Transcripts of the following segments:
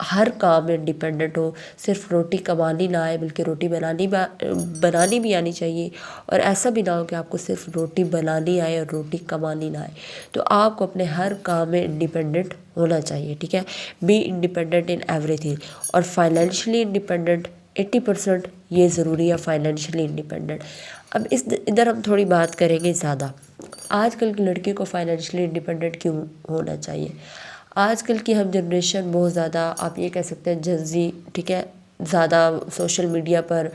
ہر کام میں انڈیپینڈنٹ ہو، صرف روٹی کمانی نہ آئے بلکہ روٹی بنانی بھی آنی چاہیے، اور ایسا بھی نہ ہو کہ آپ کو صرف روٹی بنانی آئے اور روٹی کمانی نہ آئے۔ تو آپ کو اپنے ہر کام میں انڈیپینڈنٹ ہونا چاہیے، ٹھیک ہے، بی انڈیپینڈنٹ ان ایوری تھنگ، اور فائنینشلی انڈیپینڈنٹ 80% یہ ضروری ہے، فائنینشلی انڈیپینڈنٹ۔ اب ادھر ہم تھوڑی بات کریں گے زیادہ، آج کل کی لڑکی کو فائنینشلی انڈیپینڈنٹ کیوں ہونا چاہیے؟ آج کل کی ہم جنریشن بہت زیادہ، آپ یہ کہہ سکتے ہیں جنزی، ٹھیک ہے، زیادہ سوشل میڈیا پر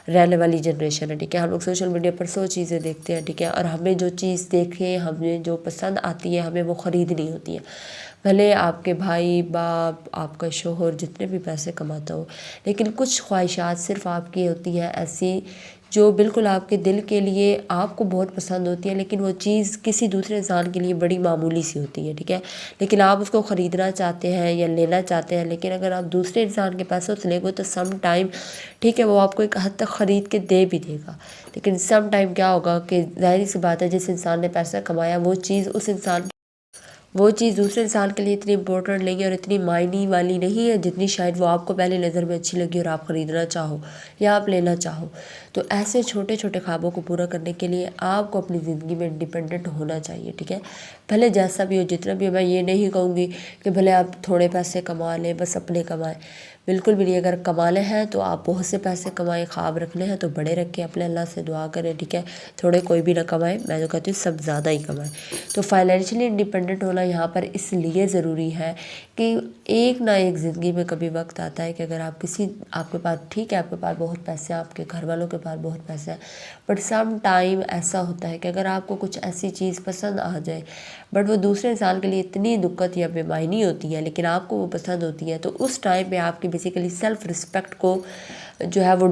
رہنے والی جنریشن ہے، ٹھیک ہے، ہم لوگ سوشل میڈیا پر 100 چیزیں دیکھتے ہیں، ٹھیک ہے، اور ہمیں جو چیز دیکھیں، ہمیں جو پسند آتی ہے ہمیں وہ خریدنی ہوتی ہے، بھلے آپ کے بھائی باپ، آپ کا شوہر جتنے بھی پیسے کماتا ہو، لیکن کچھ خواہشات صرف آپ کی ہوتی ہیں ایسی جو بالکل آپ کے دل کے لیے آپ کو بہت پسند ہوتی ہے، لیکن وہ چیز کسی دوسرے انسان کے لیے بڑی معمولی سی ہوتی ہے، ٹھیک ہے، لیکن آپ اس کو خریدنا چاہتے ہیں یا لینا چاہتے ہیں، لیکن اگر آپ دوسرے انسان کے پیسوں سے لیں گے تو سم ٹائم، ٹھیک ہے، وہ آپ کو ایک حد تک خرید کے دے بھی دے گا، لیکن سم ٹائم کیا ہوگا کہ ظاہری سی بات ہے، جس انسان نے پیسہ کمایا وہ چیز دوسرے انسان کے لیے اتنی امپورٹنٹ نہیں ہے اور اتنی معنی والی نہیں ہے جتنی شاید وہ آپ کو پہلے نظر میں اچھی لگی اور آپ خریدنا چاہو یا آپ لینا چاہو۔ تو ایسے چھوٹے چھوٹے خوابوں کو پورا کرنے کے لیے آپ کو اپنی زندگی میں انڈیپینڈنٹ ہونا چاہیے، ٹھیک ہے، بھلے جیسا بھی ہو، جتنا بھی ہو۔ میں یہ نہیں کہوں گی کہ بھلے آپ تھوڑے پیسے کما لیں، بس اپنے کمائیں، بالکل بھی نہیں۔ اگر کمانے ہیں تو آپ بہت سے پیسے کمائیں، خواب رکھنے ہیں تو بڑے رکھیں، اپنے اللہ سے دعا کریں، ٹھیک ہے، تھوڑے کوئی بھی نہ کمائے، میں تو کہتی ہوں سب زیادہ ہی کمائیں۔ تو فائنینشلی انڈیپینڈنٹ ہونا یہاں پر اس لیے ضروری ہے کہ ایک نہ ایک زندگی میں کبھی وقت آتا ہے کہ اگر آپ کے پاس، ٹھیک ہے، آپ کے پاس بہت پیسے ہیں، آپ کے گھر والوں کے پاس بہت پیسے ہیں، بٹ سم ٹائم ایسا ہوتا ہے کہ اگر آپ کو کچھ ایسی چیز پسند آ جائے بٹ وہ دوسرے انسان کے لیے اتنی دقت یا بے معنی ہوتی ہے، لیکن آپ کو وہ پسند ہوتی ہے، تو اس ٹائم پہ آپ کی بیسیکلی سیلف رسپیکٹ کو جو ہے وہ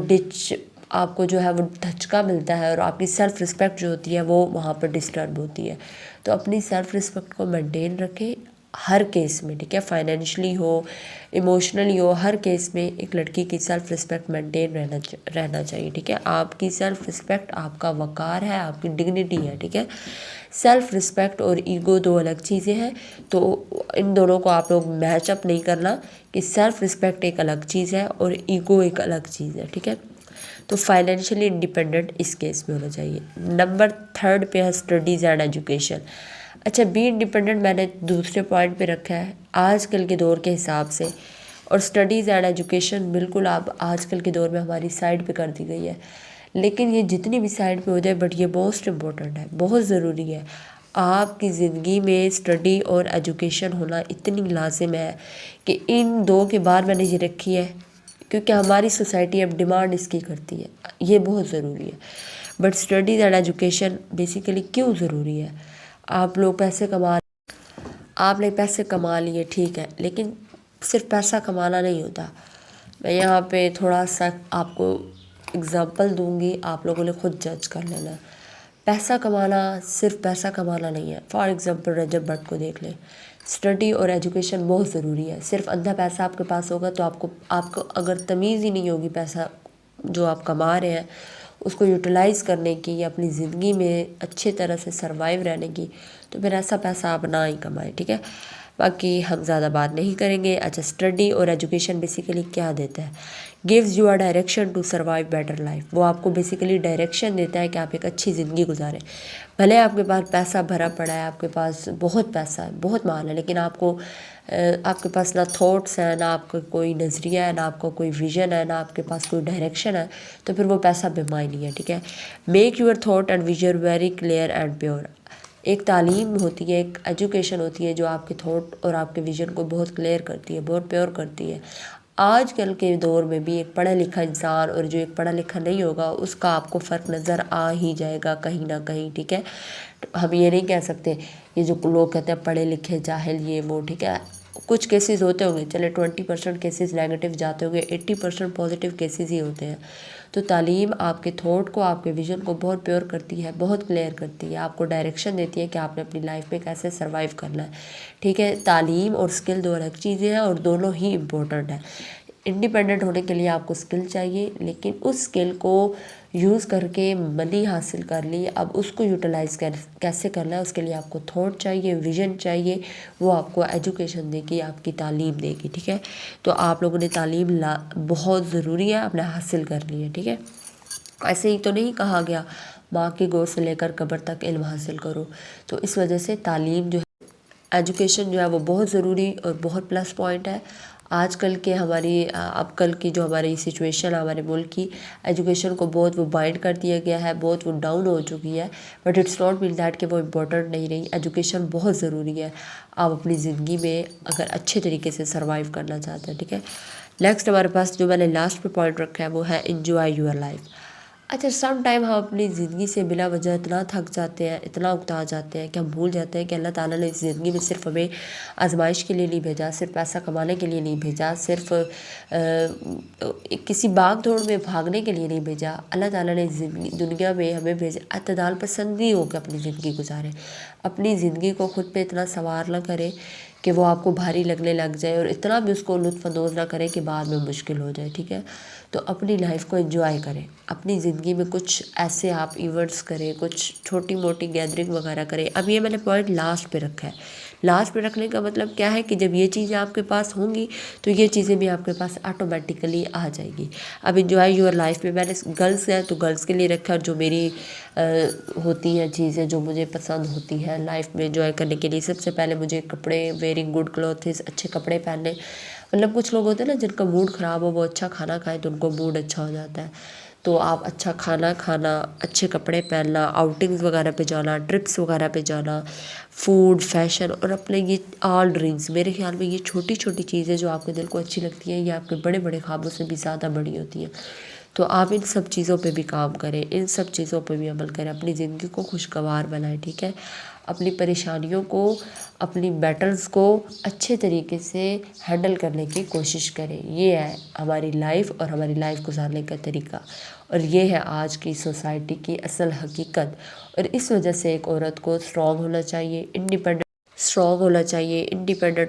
آپ کو جو ہے وہ دھچکا ملتا ہے، اور آپ کی سیلف رسپیکٹ جو ہوتی ہے وہ وہاں پر ڈسٹرب ہوتی ہے۔ تو اپنی سیلف رسپیکٹ کو مینٹین رکھیں ہر کیس میں، ٹھیک ہے، فائنینشلی ہو، ایموشنلی ہو، ہر کیس میں ایک لڑکی کی سیلف رسپیکٹ مینٹین رہنا چاہیے، ٹھیک ہے، آپ کی سیلف رسپیکٹ آپ کا وقار ہے، آپ کی ڈگنیٹی ہے، ٹھیک ہے۔ سیلف رسپیکٹ اور ایگو دو الگ چیزیں ہیں، تو ان دونوں کو آپ لوگ میچ اپ نہیں کرنا کہ سیلف رسپیکٹ ایک الگ چیز ہے اور ایگو ایک الگ چیز ہے، ٹھیک ہے۔ تو فائنینشلی انڈیپینڈنٹ اس کیس میں ہونا چاہیے۔ نمبر 3 پہ ہے اسٹڈیز اینڈ ایجوکیشن۔ اچھا، بی انڈیپینڈنٹ میں نے دوسرے پوائنٹ پہ رکھا ہے آج کل کے دور کے حساب سے، اور اسٹڈیز اینڈ ایجوکیشن بالکل آپ آج کل کے دور میں ہماری سائڈ پہ کر دی گئی ہے، لیکن یہ جتنی بھی سائڈ پہ ہو جائے بٹ یہ موسٹ امپورٹنٹ ہے، بہت ضروری ہے۔ آپ کی زندگی میں اسٹڈی اور ایجوکیشن ہونا اتنی لازم ہے کہ ان دو کے بعد میں نے یہ رکھی ہے، کیونکہ ہماری سوسائٹی اب ڈیمانڈ اس کی کرتی ہے، یہ بہت ضروری ہے۔ But studies and education basically کیوں ضروری ہے؟ آپ نے پیسے کما لیے، ٹھیک ہے، لیکن صرف پیسہ کمانا نہیں ہوتا۔ میں یہاں پہ تھوڑا سا آپ کو اگزامپل دوں گی، آپ لوگوں نے خود جج کر لینا۔ پیسہ کمانا صرف پیسہ کمانا نہیں ہے۔ فار ایگزامپل رجب بھٹ کو دیکھ لیں، اسٹڈی اور ایجوکیشن بہت ضروری ہے۔ صرف اندھا پیسہ آپ کے پاس ہوگا تو آپ کو اگر تمیز ہی نہیں ہوگی پیسہ جو آپ کما رہے ہیں اس کو یوٹیلائز کرنے کی یا اپنی زندگی میں اچھے طرح سے سروائیو رہنے کی، تو پھر ایسا پیسہ آپ نہ ہی کمائیں، ٹھیک ہے۔ باقی ہم زیادہ بات نہیں کریں گے۔ اچھا، اسٹڈی اور ایجوکیشن بیسیکلی کیا دیتا ہے؟ Gives you a direction to survive better life. وہ آپ کو بیسیکلی ڈائریکشن دیتا ہے کہ آپ ایک اچھی زندگی گزاریں۔ بھلے آپ کے پاس پیسہ بھرا پڑا ہے، آپ کے پاس بہت پیسہ ہے، بہت مال ہے، لیکن آپ کے پاس نہ تھاٹس ہیں، نہ آپ کا کوئی نظریہ ہے، نہ آپ کا کوئی ویژن ہے، نہ آپ کے پاس کوئی ڈائریکشن ہے، تو پھر وہ پیسہ بے معنی ہے، ٹھیک ہے۔ Make your thought and vision very clear and pure. ایک تعلیم ہوتی ہے، ایک ایجوکیشن ہوتی ہے جو آپ کے تھاٹ اور آپ کے ویژن کو بہت کلیئر کرتی ہے، بہت پیور کرتی ہے۔ آج کل کے دور میں بھی ایک پڑھا لکھا انسان اور جو ایک پڑھا لکھا نہیں ہوگا اس کا آپ کو فرق نظر آ ہی جائے گا کہیں نہ کہیں، ٹھیک ہے۔ ہم یہ نہیں کہہ سکتے، یہ جو لوگ کہتے ہیں پڑھے لکھے جاہل یہ وہ، ٹھیک ہے، کچھ کیسز ہوتے ہوں گے، چلے 20% کیسز نیگیٹو جاتے ہوں گے، 80% پازیٹیو کیسز ہی ہوتے ہیں۔ تو تعلیم آپ کے تھاٹ کو، آپ کے ویژن کو بہت پیور کرتی ہے، بہت کلیئر کرتی ہے، آپ کو ڈائریکشن دیتی ہے کہ آپ نے اپنی لائف میں کیسے سروائیو کرنا ہے، ٹھیک ہے۔ تعلیم اور اسکل دو الگ چیزیں ہیں اور دونوں ہی امپورٹنٹ ہیں۔ انڈیپینڈنٹ ہونے کے لیے آپ کو اسکل چاہیے، لیکن اس اسکل کو یوز کر کے منی حاصل کر لی، اب اس کو یوٹیلائز کیسے کرنا ہے، اس کے لیے آپ کو تھاٹ چاہیے، ویژن چاہیے، وہ آپ کو ایجوکیشن دے گی، آپ کی تعلیم دے گی، ٹھیک ہے۔ تو آپ لوگوں نے تعلیم بہت ضروری ہے، اپنا حاصل کرنی ہے، ٹھیک ہے۔ ایسے ہی تو نہیں کہا گیا ماں کی گود سے لے کر قبر تک علم حاصل کرو، تو اس وجہ سے تعلیم جو ہے، ایجوکیشن جو ہے وہ بہت ضروری اور بہت پلس پوائنٹ ہے۔ آج کل کے اب کل کی جو ہماری سچویشن ہے ہمارے ملک کی، ایجوکیشن کو بہت وہ بائنڈ کر دیا گیا ہے، بہت وہ ڈاؤن ہو چکی ہے، but it's not mean that کہ وہ امپورٹنٹ نہیں رہی۔ ایجوکیشن بہت ضروری ہے آپ اپنی زندگی میں اگر اچھے طریقے سے سروائیو کرنا چاہتے ہیں، ٹھیک ہے۔ نیکسٹ ہمارے پاس جو میں نے لاسٹ پہ پوائنٹ رکھا ہے وہ ہے انجوائے یور لائف۔ اچھا، سم ٹائم ہم اپنی زندگی سے بلا وجہ اتنا تھک جاتے ہیں، اتنا اکتا جاتے ہیں کہ ہم بھول جاتے ہیں کہ اللہ تعالیٰ نے اس زندگی میں صرف ہمیں آزمائش کے لیے نہیں بھیجا، صرف پیسہ کمانے کے لیے نہیں بھیجا، صرف کسی باغ دوڑ میں بھاگنے کے لیے نہیں بھیجا۔ اللہ تعالیٰ نے دنیا میں ہمیں بھیجا اعتدال پسندی ہو کے اپنی زندگی گزارے، اپنی زندگی کو خود پہ اتنا سوار نہ کرے کہ وہ آپ کو بھاری لگنے لگ جائے، اور اتنا بھی اس کو لطف اندوز نہ کرے کہ بعد میں مشکل ہو جائے، ٹھیک ہے۔ تو اپنی لائف کو انجوائے کریں، اپنی زندگی میں کچھ ایسے آپ ایونٹس کریں، کچھ چھوٹی موٹی گیدرنگ وغیرہ کریں۔ اب یہ میں نے پوائنٹ لاسٹ پہ رکھا ہے۔ لاسٹ پہ رکھنے کا مطلب کیا ہے کہ جب یہ چیزیں آپ کے پاس ہوں گی تو یہ چیزیں بھی آپ کے پاس آٹومیٹیکلی آ جائے گی۔ اب انجوائے یور لائف میں نے گرلس ہیں تو گرلس کے لیے رکھا، جو میری ہوتی ہیں چیزیں جو مجھے پسند ہوتی ہیں لائف میں انجوائے کرنے کے لیے، سب سے پہلے مجھے کپڑے، ویئرنگ گڈ کلوتھز، اچھے کپڑے پہننے، مطلب کچھ لوگ ہوتے ہیں نا جن کا موڈ خراب ہو، وہ اچھا کھانا کھائیں تو ان کو موڈ اچھا ہو جاتا ہے۔ تو آپ اچھا کھانا کھانا، اچھے کپڑے پہننا، آؤٹنگز وغیرہ پہ جانا، ٹرپس وغیرہ پہ جانا، فوڈ، فیشن، اور اپنے یہ آل ڈرینکس، میرے خیال میں یہ چھوٹی چھوٹی چیزیں جو آپ کے دل کو اچھی لگتی ہیں، یہ آپ کے بڑے بڑے خوابوں سے بھی زیادہ بڑی ہوتی ہیں۔ تو آپ ان سب چیزوں پہ بھی کام کریں، ان سب چیزوں پہ بھی عمل کریں، اپنی زندگی کو خوشگوار بنائیں، ٹھیک ہے۔ اپنی پریشانیوں کو، اپنی بیٹلز کو اچھے طریقے سے ہینڈل کرنے کی کوشش کریں۔ یہ ہے ہماری لائف اور ہماری لائف گزارنے کا طریقہ، اور یہ ہے آج کی سوسائٹی کی اصل حقیقت۔ اور اس وجہ سے ایک عورت کو اسٹرانگ ہونا چاہیے، انڈیپینڈنٹ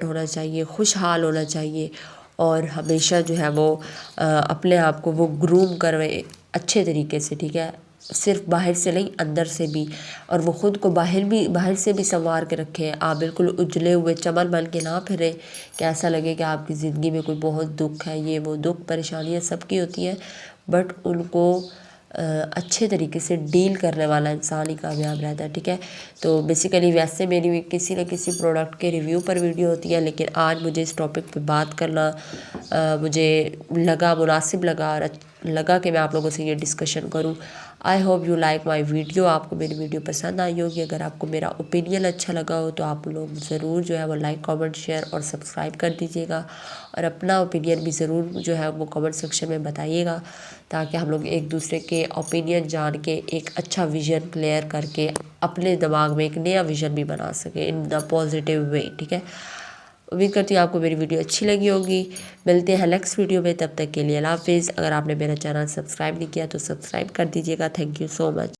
ہونا چاہیے، خوشحال ہونا چاہیے، اور ہمیشہ جو ہے وہ اپنے آپ کو وہ گروم کروے اچھے طریقے سے، ٹھیک ہے۔ صرف باہر سے نہیں، اندر سے بھی، اور وہ خود کو باہر سے بھی سنوار کے رکھے۔ آپ بالکل اجلے ہوئے چمن بن کے نہ پھریں کہ ایسا لگے کہ آپ کی زندگی میں کوئی بہت دکھ ہے۔ یہ وہ دکھ پریشانیاں سب کی ہوتی ہیں، بٹ ان کو اچھے طریقے سے ڈیل کرنے والا انسان ہی کامیاب رہتا ہے، ٹھیک ہے۔ تو بیسیکلی ویسے میری کسی نہ کسی پروڈکٹ کے ریویو پر ویڈیو ہوتی ہے، لیکن آج مجھے اس ٹاپک پہ بات کرنا مجھے مناسب لگا، اور لگا کہ میں آپ لوگوں سے یہ ڈسکشن کروں۔ I hope you like my video, آپ کو میری ویڈیو پسند آئی ہوگی۔ اگر آپ کو میرا اوپینین اچھا لگا ہو تو آپ لوگ ضرور جو ہے وہ لائک، کامنٹ، شیئر اور سبسکرائب کر دیجیے گا، اور اپنا اوپینین بھی ضرور جو ہے وہ کامنٹ سیکشن میں بتائیے گا، تاکہ ہم لوگ ایک دوسرے کے اوپینین جان کے ایک اچھا ویژن کلیئر کر کے اپنے دماغ میں ایک نیا ویژن بھی بنا سکیں ان دا پازیٹیو وے، ٹھیک ہے۔ امید کرتی ہوں آپ کو میری ویڈیو اچھی لگی ہوگی۔ ملتے ہیں نیکسٹ ویڈیو میں، تب تک کے لیے اللہ حافظ۔ اگر آپ نے میرا چینل سبسکرائب نہیں کیا تو سبسکرائب کر دیجیے گا۔ Thank you so much.